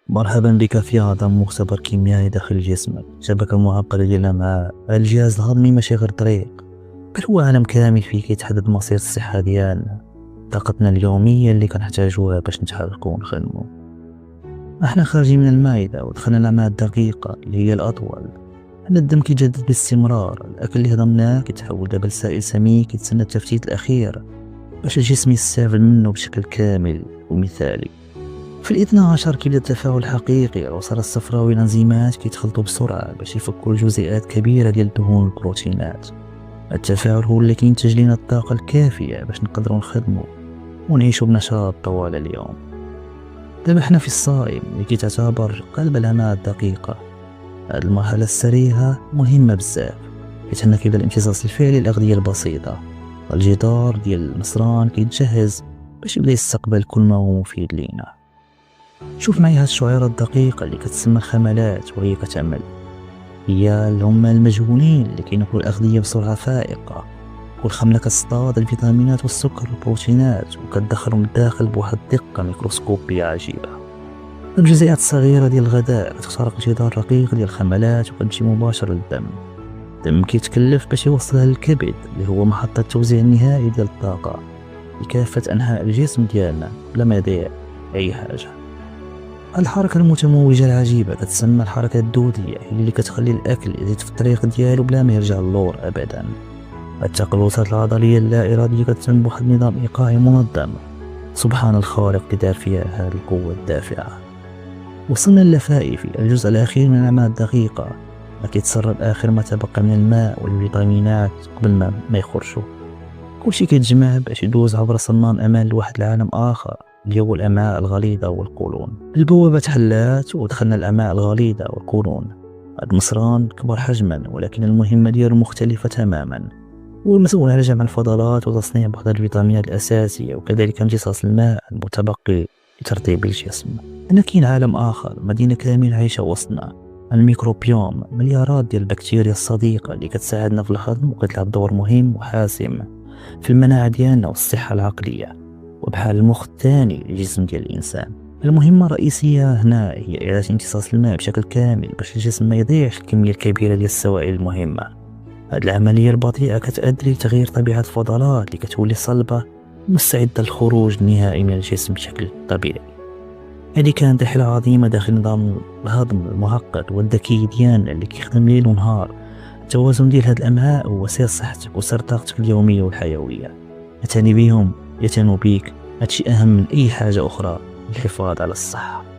مرحبا بك في هذا المختبر كيميائي داخل جسمك. شبكة معقدة ديال الأمعاء، الجهاز الهضمي ماشي غير طريق، بل هو عالم كامل فيه كيتحدد مصير الصحة ديالنا، طاقتنا اليومية اللي كنحتاجوها باش نتحركو ونخدمو. احنا خارجين من المعدة ودخلنا الأمعاء الدقيقة اللي هي الأطول. حنا الدم كيتجدد باستمرار، الأكل اللي هضمناه كيتحول دابا لسائل سمين كيتسنى التفتيت الأخير باش الجسم يستافد منه بشكل كامل ومثالي. في الاثنى عشر كيبدا التفاعل الحقيقي، العنصر الصفراوي والانزيمات كيتخلطوا بسرعة باش يفكوا جزيئات كبيرة ديال الدهون والبروتينات. التفاعل هو اللي كينتج لنا الطاقة الكافية باش نقدروا نخدموا ونعيشوا بنشاط طوال اليوم. دابا حنا في الصائم اللي كيتعتبر قلب الأمعاء الدقيقة. هاد المرحلة السريعة مهمة بزاف، حيت هنا كيبدا الامتصاص الفعلي للأغذية البسيطة. الجدار ديال المصران كيتجهز باش يبدا يستقبل كل ما هو مفيد لينا. شوف معايا هاد الشعيرات الدقيقة اللي كتسمى الخملات وهي كتعمل، هي العمال المجهولين اللي كينقلوا الأغذية بسرعة فائقة. والخملة كتصطاد الفيتامينات والسكر والبروتينات وكتدخلهم للداخل بواحد الدقة ميكروسكوبية عجيبة. الجزيئات الصغيرة ديال الغذاء كتخترق الجدار الرقيق ديال الخملات وكتمشي مباشرة للدم. الدم كيتكلف باش يوصلها للكبد اللي هو محطة التوزيع النهائي ديال الطاقة لكافة أنحاء الجسم ديالنا بلا ما يضيع أي حاجة. الحركة المتموجة العجيبة كتسمى الحركة الدودية، هي اللي كتخلي الأكل يزيد في الطريق ديالو بلا ما يرجع للور أبدا. التقلصات العضلية اللا إرادية كتتم بواحد النظام إيقاعي منظم. سبحان الخالق اللي دار فيها هذه القوة الدافعة. وصلنا للفائفي، الجزء الأخير من الأمعاء الدقيقة، ما كيتسرب آخر ما تبقى من الماء والفيتامينات قبل ما يخرجوا. كلشي كيتجمع باش يدوز عبر صمام أمان لواحد العالم آخر اللي هو الأمعاء الغليظة والقولون. البوابة تحلات ودخلنا الأمعاء الغليظة والقولون. هاد المصران كبر حجما، ولكن المهمة ديالو مختلفة تماما. هو المسؤول على جمع الفضلات وتصنيع بعض الفيتامينات الأساسية، وكذلك امتصاص الماء المتبقي لترطيب الجسم. هنا كاين عالم آخر، مدينة كاملة عايشة وسطنا. الميكروبيوم، مليارات ديال البكتيريا الصديقة اللي كتساعدنا في الهضم وكتلعب دور مهم وحاسم في المناعة ديالنا والصحة العقلية، وبحال المخ الثاني للجسم ديال الإنسان. المهمة الرئيسية هنا هي إعادة امتصاص الماء بشكل كامل باش الجسم ما يضيعش الكمية الكبيرة ديال السوائل المهمة. هاد العملية البطيئة كتأدي لتغيير طبيعة الفضلات اللي كتولي صلبة ومستعدة للخروج النهائي من الجسم بشكل طبيعي. هذه كانت رحلة عظيمة داخل نظام الهضم المعقد والذكي ديالنا اللي كيخدم ليل ونهار. التوازن ديال هاد الأمعاء هو سر صحتك وسر طاقتك اليومية والحيوية. اعتني بيهم يعتنوا بيك، هادشي أهم من أي حاجة أخرى للحفاظ على الصحة.